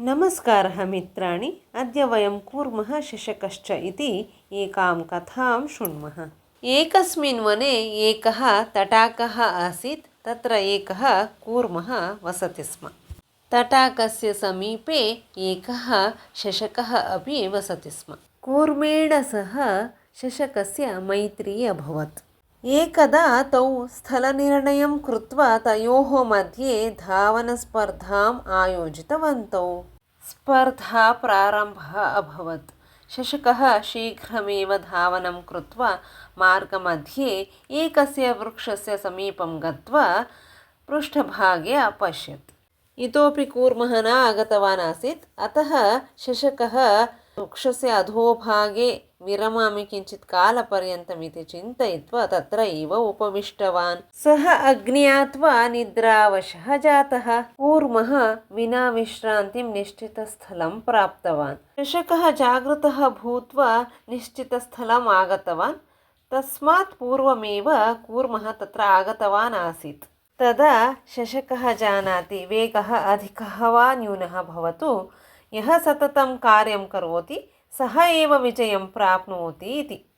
नमस्कारः मित्राणि। अद्य वयं कूर्मः शशकश्च इति एकां कथां शृण्मः। एकस्मिन् वने एकः तटाकः आसीत्। तत्र एकः कूर्मः वसति स्म। तटाकस्य समीपे एकः शशकः अपि वसति स्म। कूर्मेण सह शशकस्य मैत्री अभवत्। एकदा तौ स्थलनिर्णयं कृत्वा तयोः मध्ये धावनस्पर्धाम् आयोजितवन्तौ। स्पर्धा प्रारम्भः अभवत्। शशकः शीघ्रमेव धावनं कृत्वा मार्गमध्ये एकस्य वृक्षस्य समीपं गत्वा पृष्ठभागे अपश्यत्। इतोपि कूर्मः न आगतवान् आसीत्। अतः शशकः वृक्षस्य अधोभागे विरमामि किञ्चित् कालपर्यन्तम् इति चिन्तयित्वा तत्र एव उपविष्टवान्। सः अज्ञात्वा निद्रावशः जातः। कूर्मः विना विश्रान्तिं निश्चितस्थलं प्राप्तवान्। शशकः जागृतः भूत्वा निश्चितस्थलम् आगतवान्। तस्मात् पूर्वमेव कूर्मः तत्र आगतवान् आसीत्। तदा शशकः जानाति वेगः अधिकः वा न्यूनः भवतु, यः सततं कार्यं करोति सः एव विजयं प्राप्नोति इति।